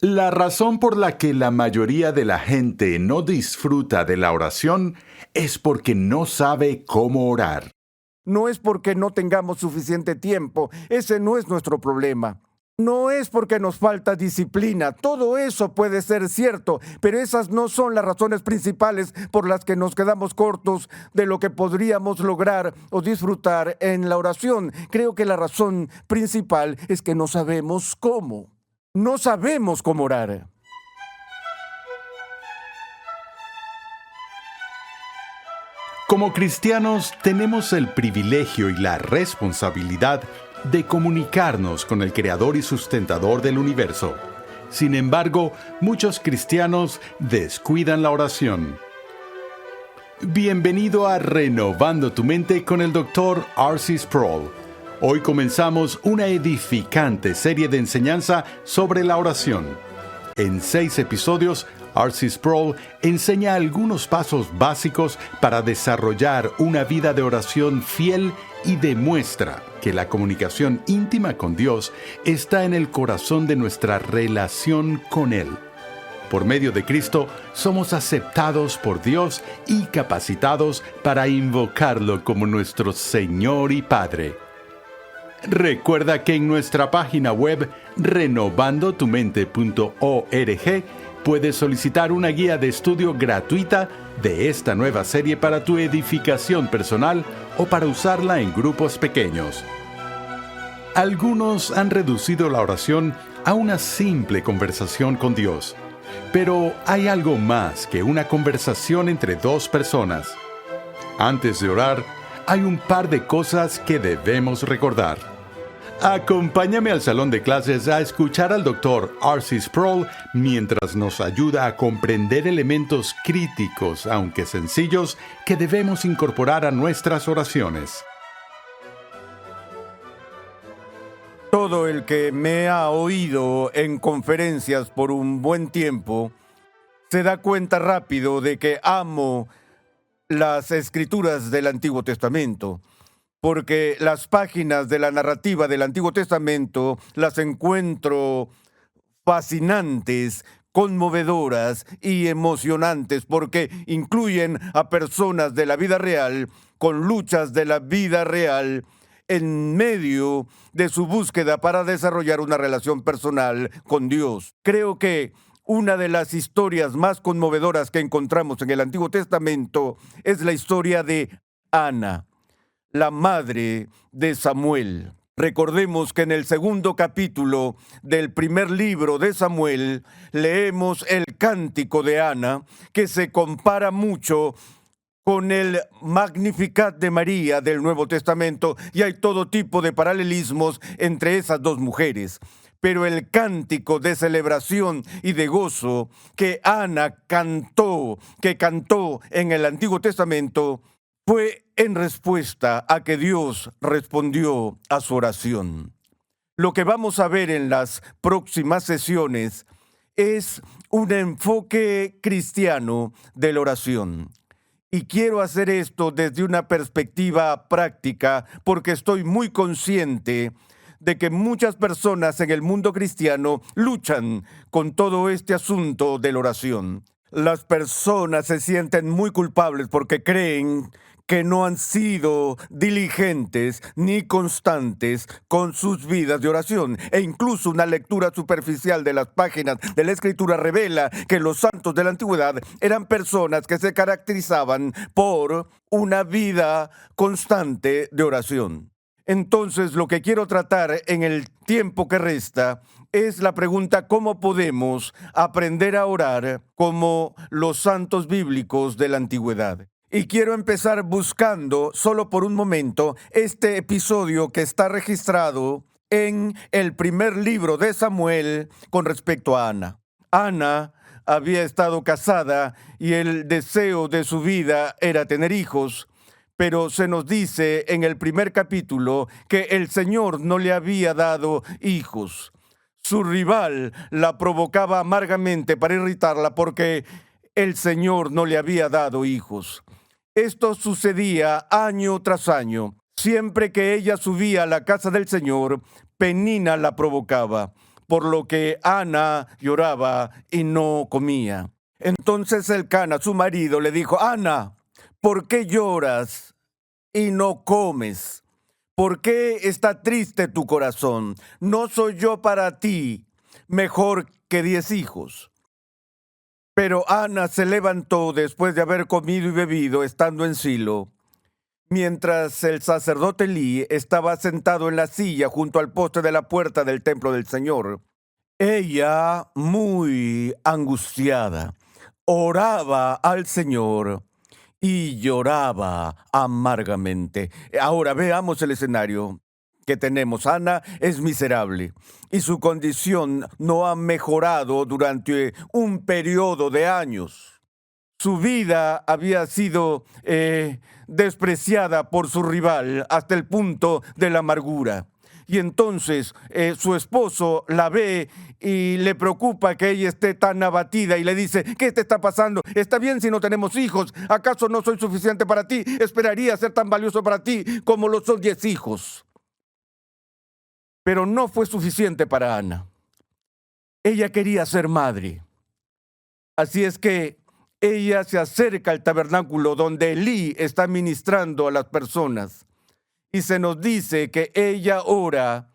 La razón por la que la mayoría de la gente no disfruta de la oración es porque no sabe cómo orar. No es porque no tengamos suficiente tiempo, ese no es nuestro problema. No es porque nos falta disciplina, todo eso puede ser cierto, pero esas no son las razones principales por las que nos quedamos cortos de lo que podríamos lograr o disfrutar en la oración. Creo que la razón principal es que no sabemos cómo. No sabemos cómo orar. Como cristianos tenemos el privilegio y la responsabilidad de comunicarnos con el Creador y sustentador del universo. Sin embargo, muchos cristianos descuidan la oración. Bienvenido a Renovando tu Mente con el Dr. R.C. Sproul. Hoy comenzamos una edificante serie de enseñanza sobre la oración. En 6 episodios, R.C. Sproul enseña algunos pasos básicos para desarrollar una vida de oración fiel y demuestra que la comunicación íntima con Dios está en el corazón de nuestra relación con Él. Por medio de Cristo, somos aceptados por Dios y capacitados para invocarlo como nuestro Señor y Padre. Recuerda que en nuestra página web renovandotumente.org puedes solicitar una guía de estudio gratuita de esta nueva serie para tu edificación personal o para usarla en grupos pequeños. Algunos han reducido la oración a una simple conversación con Dios, pero hay algo más que una conversación entre dos personas. Antes de orar, hay un par de cosas que debemos recordar. Acompáñame al salón de clases a escuchar al Dr. R.C. Sproul mientras nos ayuda a comprender elementos críticos, aunque sencillos, que debemos incorporar a nuestras oraciones. Todo el que me ha oído en conferencias por un buen tiempo se da cuenta rápido de que amo las escrituras del Antiguo Testamento, porque las páginas de la narrativa del Antiguo Testamento las encuentro fascinantes, conmovedoras y emocionantes, porque incluyen a personas de la vida real con luchas de la vida real en medio de su búsqueda para desarrollar una relación personal con Dios. Creo que una de las historias más conmovedoras que encontramos en el Antiguo Testamento es la historia de Ana, la madre de Samuel. Recordemos que en el 2º capítulo del primer libro de Samuel leemos el cántico de Ana, que se compara mucho con el Magnificat de María del Nuevo Testamento, y hay todo tipo de paralelismos entre esas dos mujeres. Pero el cántico de celebración y de gozo que Ana cantó en el Antiguo Testamento, fue en respuesta a que Dios respondió a su oración. Lo que vamos a ver en las próximas sesiones es un enfoque cristiano de la oración. Y quiero hacer esto desde una perspectiva práctica porque estoy muy consciente de que muchas personas en el mundo cristiano luchan con todo este asunto de la oración. Las personas se sienten muy culpables porque creen que no han sido diligentes ni constantes con sus vidas de oración. E incluso una lectura superficial de las páginas de la Escritura revela que los santos de la antigüedad eran personas que se caracterizaban por una vida constante de oración. Entonces, lo que quiero tratar en el tiempo que resta es la pregunta: ¿cómo podemos aprender a orar como los santos bíblicos de la antigüedad? Y quiero empezar buscando, solo por un momento, este episodio que está registrado en el primer libro de Samuel con respecto a Ana. Ana había estado casada y el deseo de su vida era tener hijos, pero se nos dice en el primer capítulo que el Señor no le había dado hijos. Su rival la provocaba amargamente para irritarla porque el Señor no le había dado hijos. Esto sucedía año tras año. Siempre que ella subía a la casa del Señor, Penina la provocaba. por lo que Ana lloraba y no comía. Entonces Elcana, su marido, le dijo: Ana, ¿por qué lloras y no comes? ¿Por qué está triste tu corazón? ¿No soy yo para ti mejor que 10 hijos? Pero Ana se levantó después de haber comido y bebido, estando en Silo, mientras el sacerdote Elí estaba sentado en la silla junto al poste de la puerta del templo del Señor. Ella, muy angustiada, oraba al Señor y lloraba amargamente. Ahora veamos el escenario que tenemos. Ana es miserable y su condición no ha mejorado durante un periodo de años. Su vida había sido despreciada por su rival hasta el punto de la amargura. Y entonces su esposo la ve y le preocupa que ella esté tan abatida y le dice: ¿qué te está pasando? ¿Está bien si no tenemos hijos? ¿Acaso no soy suficiente para ti? Esperaría ser tan valioso para ti como lo son 10 hijos. Pero no fue suficiente para Ana. Ella quería ser madre. Así es que ella se acerca al tabernáculo donde Elí está ministrando a las personas. Y se nos dice que ella ora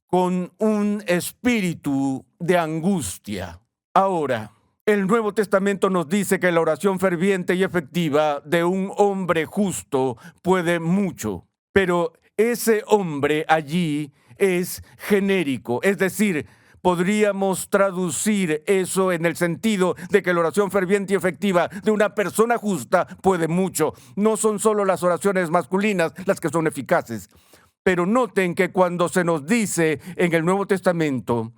con un espíritu de angustia. Ahora, el Nuevo Testamento nos dice que la oración ferviente y efectiva de un hombre justo puede mucho. Pero ese hombre allí es genérico, es decir, podríamos traducir eso en el sentido de que la oración ferviente y efectiva de una persona justa puede mucho. No son solo las oraciones masculinas las que son eficaces. Pero noten que cuando se nos dice en el Nuevo Testamento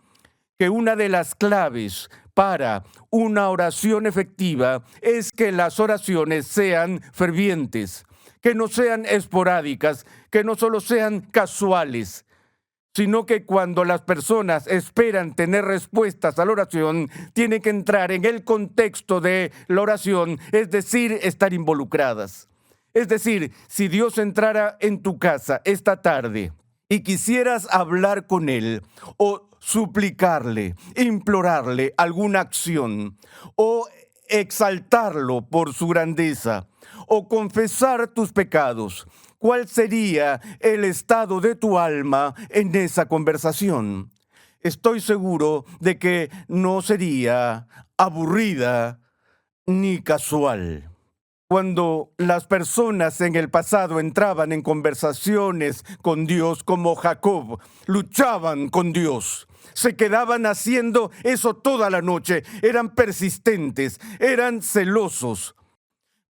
que una de las claves para una oración efectiva es que las oraciones sean fervientes, que no sean esporádicas, que no solo sean casuales, sino que cuando las personas esperan tener respuestas a la oración, tienen que entrar en el contexto de la oración, es decir, estar involucradas. Es decir, si Dios entrara en tu casa esta tarde y quisieras hablar con Él o suplicarle, implorarle alguna acción o exaltarlo por su grandeza o confesar tus pecados, ¿cuál sería el estado de tu alma en esa conversación? Estoy seguro de que no sería aburrida ni casual. Cuando las personas en el pasado entraban en conversaciones con Dios, como Jacob, luchaban con Dios. Se quedaban haciendo eso toda la noche. Eran persistentes, eran celosos,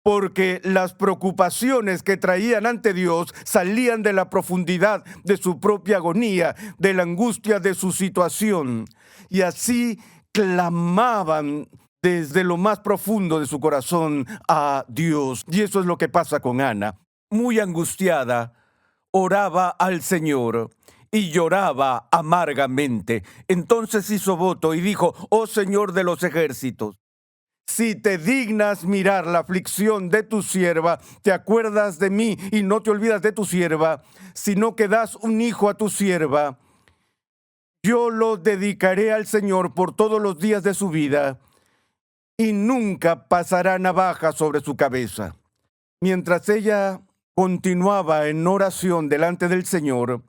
porque las preocupaciones que traían ante Dios salían de la profundidad de su propia agonía, de la angustia de su situación. Y así clamaban desde lo más profundo de su corazón a Dios. Y eso es lo que pasa con Ana. Muy angustiada, oraba al Señor y lloraba amargamente. Entonces hizo voto y dijo: «Oh Señor de los ejércitos, si te dignas mirar la aflicción de tu sierva, te acuerdas de mí y no te olvidas de tu sierva, sino que das un hijo a tu sierva, yo lo dedicaré al Señor por todos los días de su vida, y nunca pasará navaja sobre su cabeza». Mientras ella continuaba en oración delante del Señor,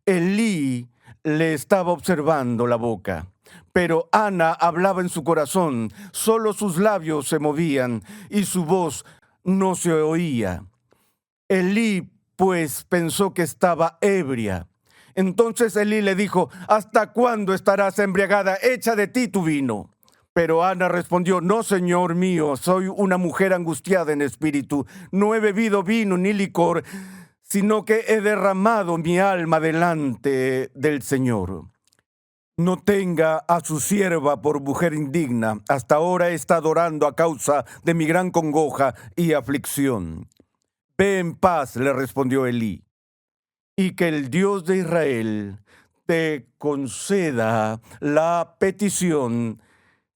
Elí le estaba observando la boca. Pero Ana hablaba en su corazón, solo sus labios se movían y su voz no se oía. Elí, pues, pensó que estaba ebria. Entonces Elí le dijo: «¿Hasta cuándo estarás embriagada? Echa de ti tu vino». Pero Ana respondió: «No, Señor mío, soy una mujer angustiada en espíritu. No he bebido vino ni licor, sino que he derramado mi alma delante del Señor. No tenga a su sierva por mujer indigna. Hasta ahora he estado orando a causa de mi gran congoja y aflicción». «Ve en paz», le respondió Elí, «y que el Dios de Israel te conceda la petición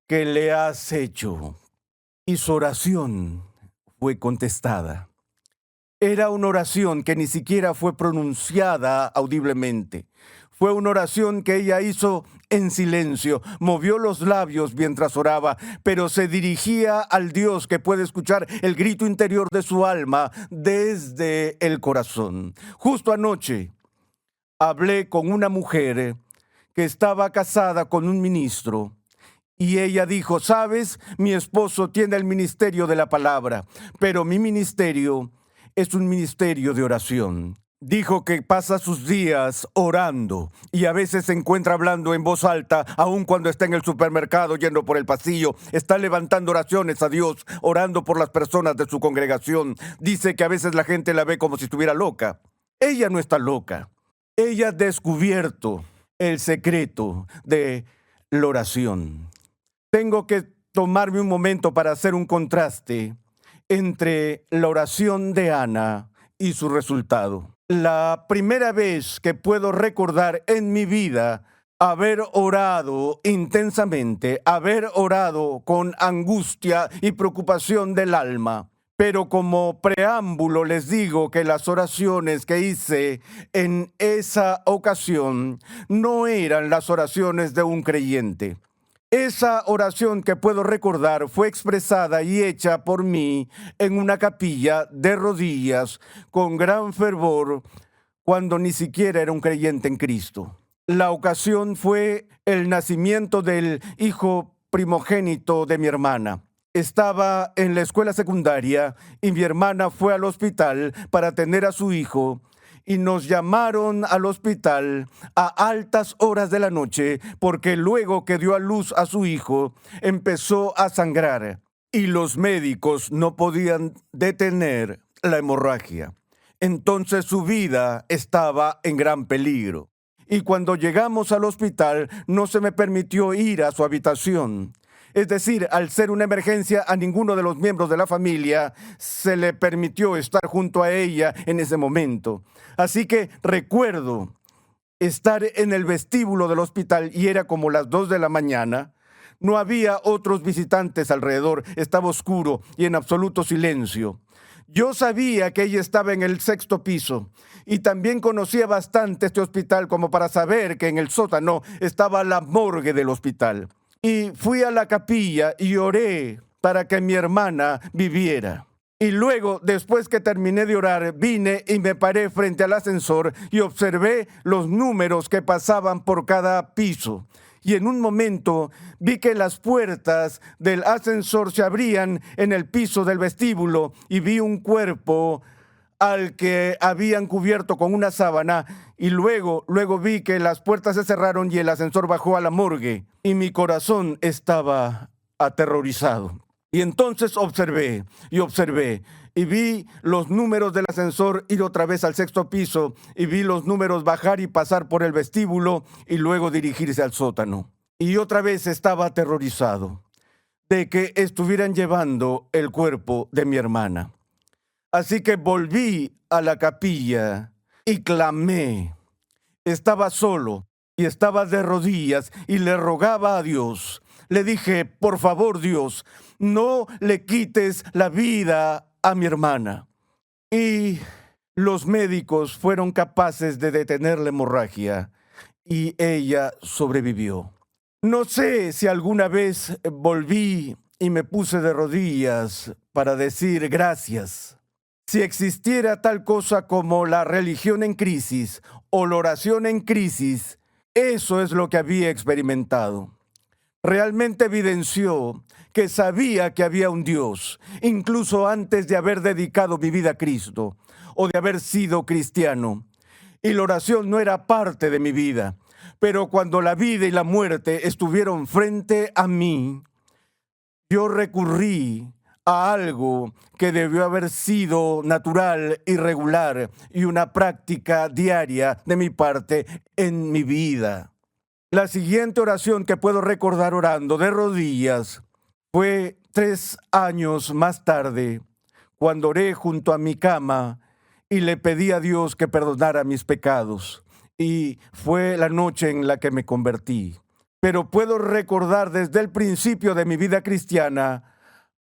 que le has hecho». Y su oración fue contestada. Era una oración que ni siquiera fue pronunciada audiblemente. Fue una oración que ella hizo en silencio, movió los labios mientras oraba, pero se dirigía al Dios que puede escuchar el grito interior de su alma desde el corazón. Justo anoche hablé con una mujer que estaba casada con un ministro. Y ella dijo, ¿sabes? Mi esposo tiene el ministerio de la palabra, pero mi ministerio es un ministerio de oración. Dijo que pasa sus días orando y a veces se encuentra hablando en voz alta, aun cuando está en el supermercado yendo por el pasillo. Está levantando oraciones a Dios, orando por las personas de su congregación. Dice que a veces la gente la ve como si estuviera loca. Ella no está loca. Ella ha descubierto el secreto de la oración. Tengo que tomarme un momento para hacer un contraste entre la oración de Ana y su resultado. La primera vez que puedo recordar en mi vida haber orado intensamente, haber orado con angustia y preocupación del alma. Pero como preámbulo les digo que las oraciones que hice en esa ocasión no eran las oraciones de un creyente. Esa oración que puedo recordar fue expresada y hecha por mí en una capilla de rodillas con gran fervor cuando ni siquiera era un creyente en Cristo. La ocasión fue el nacimiento del hijo primogénito de mi hermana. Estaba en la escuela secundaria y mi hermana fue al hospital para tener a su hijo. Y nos llamaron al hospital a altas horas de la noche porque luego que dio a luz a su hijo, empezó a sangrar y los médicos no podían detener la hemorragia. Entonces su vida estaba en gran peligro. Y cuando llegamos al hospital, no se me permitió ir a su habitación. Es decir, al ser una emergencia, a ninguno de los miembros de la familia se le permitió estar junto a ella en ese momento. Así que recuerdo estar en el vestíbulo del hospital y era como las 2 de la mañana. No había otros visitantes alrededor, estaba oscuro y en absoluto silencio. Yo sabía que ella estaba en el 6º piso y también conocía bastante este hospital como para saber que en el sótano estaba la morgue del hospital. Y fui a la capilla y oré para que mi hermana viviera. Y luego, después que terminé de orar, vine y me paré frente al ascensor y observé los números que pasaban por cada piso. Y en un momento vi que las puertas del ascensor se abrían en el piso del vestíbulo y vi un cuerpo al que habían cubierto con una sábana y luego vi que las puertas se cerraron y el ascensor bajó a la morgue y mi corazón estaba aterrorizado. Y entonces observé y vi los números del ascensor ir otra vez al 6º piso y vi los números bajar y pasar por el vestíbulo y luego dirigirse al sótano. Y otra vez estaba aterrorizado de que estuvieran llevando el cuerpo de mi hermana. Así que volví a la capilla y clamé. Estaba solo y estaba de rodillas y le rogaba a Dios. Le dije, por favor, Dios, no le quites la vida a mi hermana. Y los médicos fueron capaces de detener la hemorragia y ella sobrevivió. No sé si alguna vez volví y me puse de rodillas para decir gracias. Si existiera tal cosa como la religión en crisis o la oración en crisis, eso es lo que había experimentado. Realmente evidenció que sabía que había un Dios, incluso antes de haber dedicado mi vida a Cristo o de haber sido cristiano. Y la oración no era parte de mi vida, pero cuando la vida y la muerte estuvieron frente a mí, yo recurrí a algo que debió haber sido natural y regular y una práctica diaria de mi parte en mi vida. La siguiente oración que puedo recordar orando de rodillas fue 3 años más tarde, cuando oré junto a mi cama y le pedí a Dios que perdonara mis pecados. Y fue la noche en la que me convertí. Pero puedo recordar desde el principio de mi vida cristiana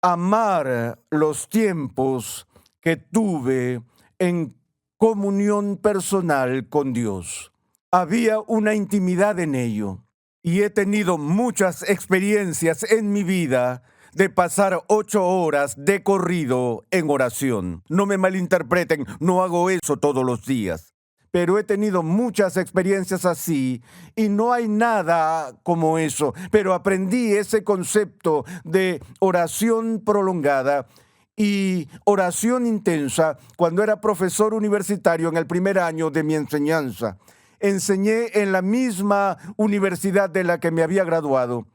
amar los tiempos que tuve en comunión personal con Dios. Había una intimidad en ello. Y he tenido muchas experiencias en mi vida de pasar 8 horas de corrido en oración. No me malinterpreten, no hago eso todos los días. Pero he tenido muchas experiencias así y no hay nada como eso. Pero aprendí ese concepto de oración prolongada y oración intensa cuando era profesor universitario en el primer año de mi enseñanza. Enseñé en la misma universidad de la que me había graduado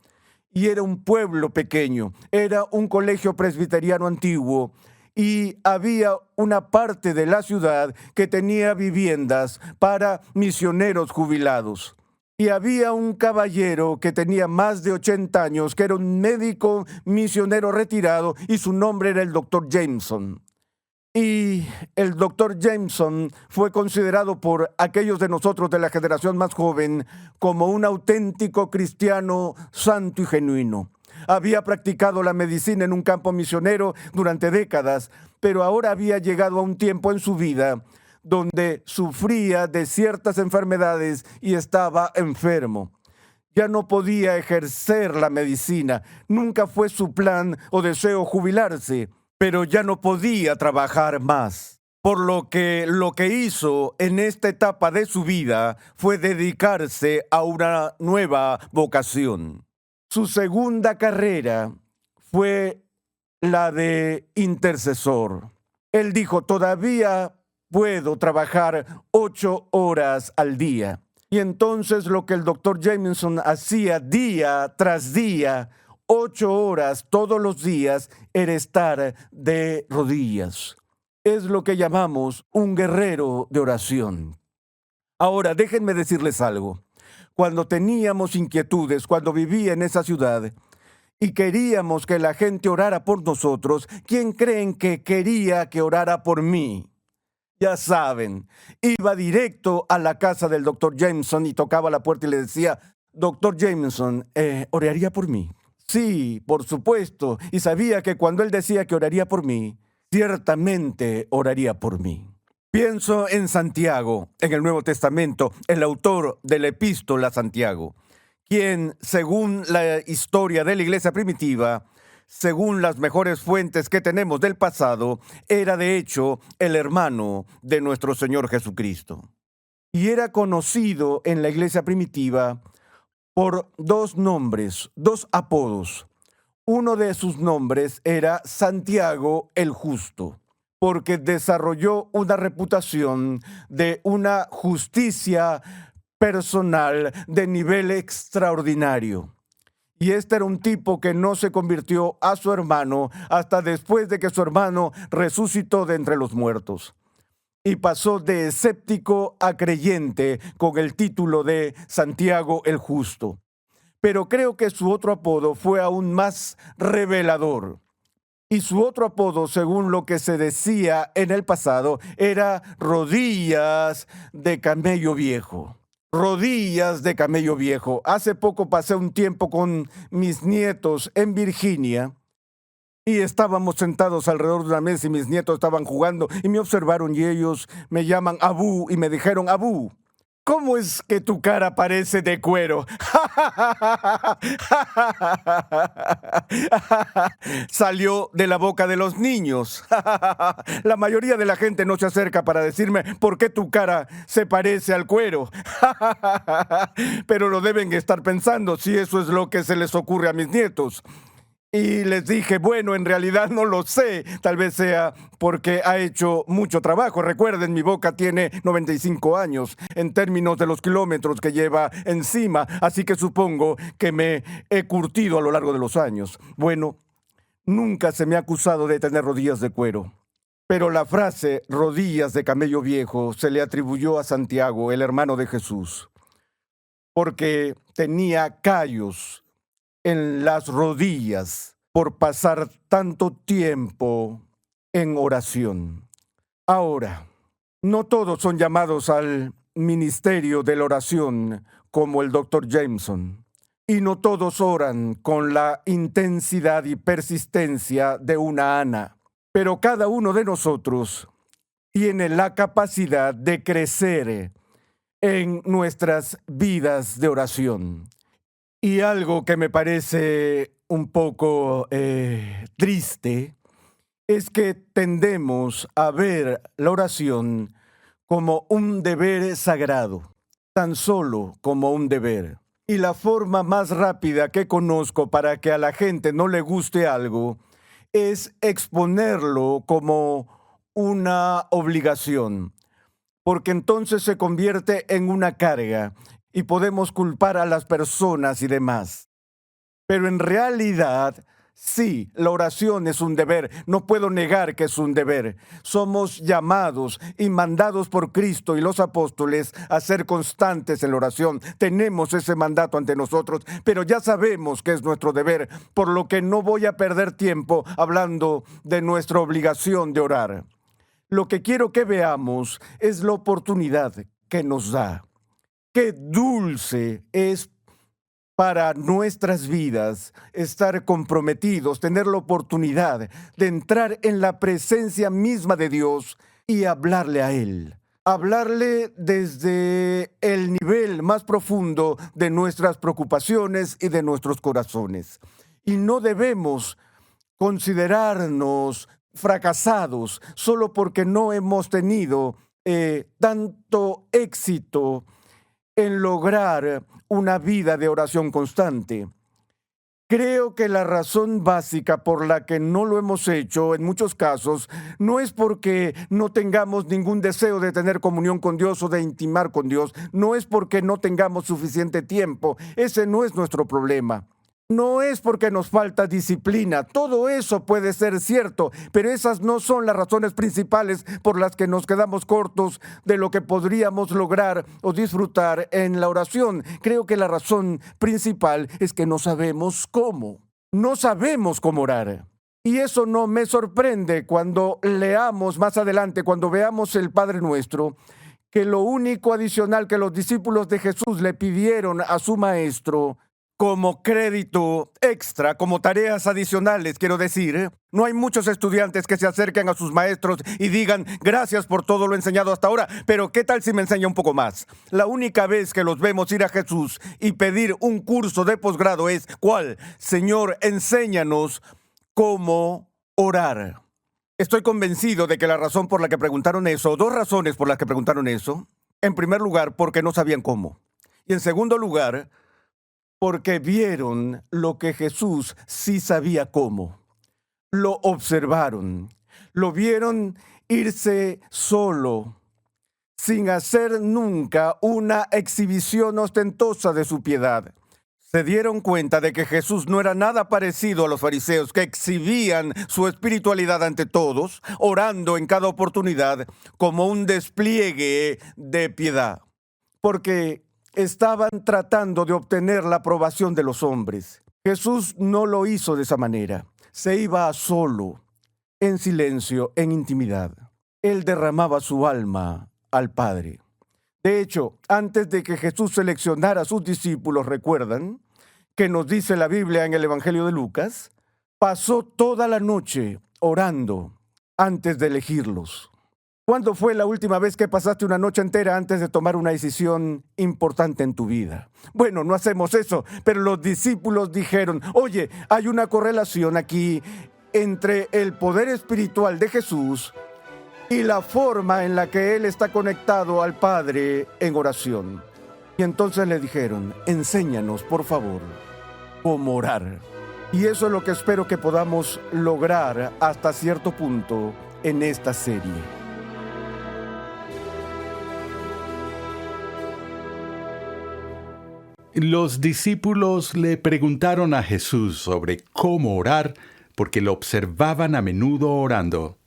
y era un pueblo pequeño, era un colegio presbiteriano antiguo y había una parte de la ciudad que tenía viviendas para misioneros jubilados. Y había un caballero que tenía más de 80 años, que era un médico misionero retirado y su nombre era el doctor Jameson. Y el doctor Jameson fue considerado por aquellos de nosotros de la generación más joven como un auténtico cristiano santo y genuino. Había practicado la medicina en un campo misionero durante décadas, pero ahora había llegado a un tiempo en su vida donde sufría de ciertas enfermedades y estaba enfermo. Ya no podía ejercer la medicina. Nunca fue su plan o deseo jubilarse, pero ya no podía trabajar más. Por lo que hizo en esta etapa de su vida fue dedicarse a una nueva vocación. Su segunda carrera fue la de intercesor. Él dijo, todavía puedo trabajar 8 horas al día. Y entonces lo que el doctor Jameson hacía día tras día, 8 horas todos los días, era estar de rodillas. Es lo que llamamos un guerrero de oración. Ahora, déjenme decirles algo. Cuando teníamos inquietudes, cuando vivía en esa ciudad y queríamos que la gente orara por nosotros, ¿quién creen que quería que orara por mí? Ya saben, iba directo a la casa del doctor Jameson y tocaba la puerta y le decía, doctor Jameson, ¿oraría por mí? Sí, por supuesto, y sabía que cuando él decía que oraría por mí, ciertamente oraría por mí. Pienso en Santiago, en el Nuevo Testamento, el autor de la epístola a Santiago, quien, según la historia de la iglesia primitiva, según las mejores fuentes que tenemos del pasado, era de hecho el hermano de nuestro Señor Jesucristo. Y era conocido en la iglesia primitiva por 2 nombres, 2 apodos. Uno de sus nombres era Santiago el Justo, porque desarrolló una reputación de una justicia personal de nivel extraordinario. Y este era un tipo que no se convirtió a su hermano hasta después de que su hermano resucitó de entre los muertos. Y pasó de escéptico a creyente con el título de Santiago el Justo. Pero creo que su otro apodo fue aún más revelador. Y su otro apodo, según lo que se decía en el pasado, era Rodillas de Camello Viejo. Rodillas de Camello Viejo. Hace poco pasé un tiempo con mis nietos en Virginia y estábamos sentados alrededor de una mesa y mis nietos estaban jugando y me observaron y ellos me llaman Abú y me dijeron, Abú, ¿cómo es que tu cara parece de cuero? Salió de la boca de los niños. La mayoría de la gente no se acerca para decirme por qué tu cara se parece al cuero. Pero lo deben estar pensando si eso es lo que se les ocurre a mis nietos. Y les dije, bueno, en realidad no lo sé. Tal vez sea porque ha hecho mucho trabajo. Recuerden, mi boca tiene 95 años en términos de los kilómetros que lleva encima. Así que supongo que me he curtido a lo largo de los años. Bueno, nunca se me ha acusado de tener rodillas de cuero. Pero la frase rodillas de camello viejo se le atribuyó a Santiago, el hermano de Jesús, porque tenía callos en las rodillas por pasar tanto tiempo en oración. Ahora, no todos son llamados al ministerio de la oración como el doctor Jameson, y no todos oran con la intensidad y persistencia de una Ana, pero cada uno de nosotros tiene la capacidad de crecer en nuestras vidas de oración. Y algo que me parece un poco triste es que tendemos a ver la oración como un deber sagrado, tan solo como un deber. Y la forma más rápida que conozco para que a la gente no le guste algo es exponerlo como una obligación, porque entonces se convierte en una carga y podemos culpar a las personas y demás. Pero en realidad, sí, la oración es un deber. No puedo negar que es un deber. Somos llamados y mandados por Cristo y los apóstoles a ser constantes en la oración. Tenemos ese mandato ante nosotros, pero ya sabemos que es nuestro deber, por lo que no voy a perder tiempo hablando de nuestra obligación de orar. Lo que quiero que veamos es la oportunidad que nos da. Qué dulce es para nuestras vidas estar comprometidos, tener la oportunidad de entrar en la presencia misma de Dios y hablarle a Él. Hablarle desde el nivel más profundo de nuestras preocupaciones y de nuestros corazones. Y no debemos considerarnos fracasados solo porque no hemos tenido tanto éxito en lograr una vida de oración constante. Creo que la razón básica por la que no lo hemos hecho en muchos casos no es porque no tengamos ningún deseo de tener comunión con Dios o de intimar con Dios, no es porque no tengamos suficiente tiempo, ese no es nuestro problema. No es porque nos falta disciplina, todo eso puede ser cierto, pero esas no son las razones principales por las que nos quedamos cortos de lo que podríamos lograr o disfrutar en la oración. Creo que la razón principal es que no sabemos cómo. No sabemos cómo orar. Y eso no me sorprende cuando leamos más adelante, cuando veamos el Padre Nuestro, que lo único adicional que los discípulos de Jesús le pidieron a su maestro como crédito extra, como tareas adicionales, quiero decir, no hay muchos estudiantes que se acerquen a sus maestros y digan, gracias por todo lo enseñado hasta ahora, pero ¿qué tal si me enseña un poco más? La única vez que los vemos ir a Jesús y pedir un curso de posgrado es, ¿cuál? Señor, enséñanos cómo orar. Estoy convencido de que la razón por la que preguntaron eso, dos razones por las que preguntaron eso, en primer lugar, porque no sabían cómo. Y en segundo lugar, porque vieron lo que Jesús sí sabía cómo. Lo observaron, lo vieron irse solo, sin hacer nunca una exhibición ostentosa de su piedad. Se dieron cuenta de que Jesús no era nada parecido a los fariseos, que exhibían su espiritualidad ante todos, orando en cada oportunidad como un despliegue de piedad. Porque estaban tratando de obtener la aprobación de los hombres. Jesús no lo hizo de esa manera. Se iba solo, en silencio, en intimidad. Él derramaba su alma al Padre. De hecho, antes de que Jesús seleccionara a sus discípulos, ¿recuerdan? Que nos dice la Biblia en el Evangelio de Lucas, pasó toda la noche orando antes de elegirlos. ¿Cuándo fue la última vez que pasaste una noche entera antes de tomar una decisión importante en tu vida? Bueno, no hacemos eso, pero los discípulos dijeron, oye, hay una correlación aquí entre el poder espiritual de Jesús y la forma en la que Él está conectado al Padre en oración. Y entonces le dijeron, enséñanos, por favor, cómo orar. Y eso es lo que espero que podamos lograr hasta cierto punto en esta serie. Los discípulos le preguntaron a Jesús sobre cómo orar porque lo observaban a menudo orando.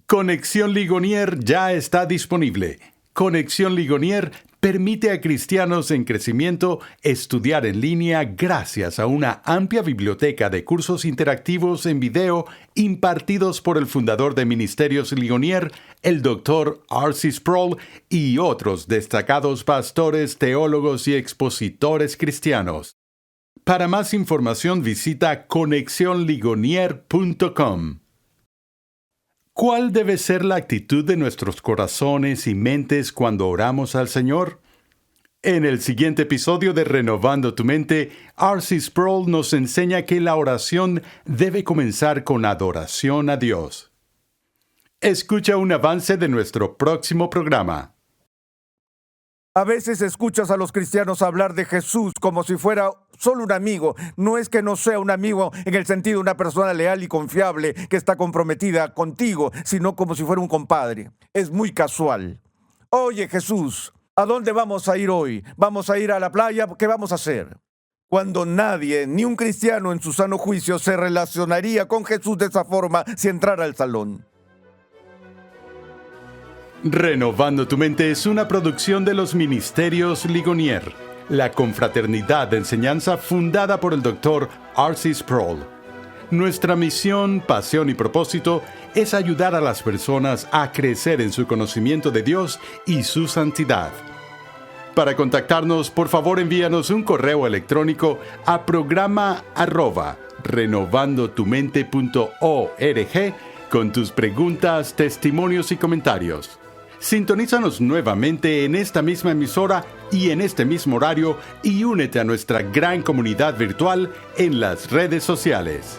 Conexión Ligonier ya está disponible. Conexión Ligonier permite a cristianos en crecimiento estudiar en línea gracias a una amplia biblioteca de cursos interactivos en video impartidos por el fundador de Ministerios Ligonier, el Dr. R.C. Sproul, y otros destacados pastores, teólogos y expositores cristianos. Para más información visita conexionligonier.com. ¿Cuál debe ser la actitud de nuestros corazones y mentes cuando oramos al Señor? En el siguiente episodio de Renovando tu Mente, R.C. Sproul nos enseña que la oración debe comenzar con adoración a Dios. Escucha un avance de nuestro próximo programa. A veces escuchas a los cristianos hablar de Jesús como si fuera solo un amigo. No es que no sea un amigo en el sentido de una persona leal y confiable que está comprometida contigo, sino como si fuera un compadre. Es muy casual. Oye, Jesús, ¿a dónde vamos a ir hoy? ¿Vamos a ir a la playa? ¿Qué vamos a hacer? Cuando nadie, ni un cristiano en su sano juicio, se relacionaría con Jesús de esa forma si entrara al salón. Renovando tu Mente es una producción de los Ministerios Ligonier, la confraternidad de enseñanza fundada por el Dr. R.C. Sproul. Nuestra misión, pasión y propósito es ayudar a las personas a crecer en su conocimiento de Dios y su santidad. Para contactarnos, por favor envíanos un correo electrónico a programa@renovandotumente.org con tus preguntas, testimonios y comentarios. Sintonízanos nuevamente en esta misma emisora y en este mismo horario y únete a nuestra gran comunidad virtual en las redes sociales.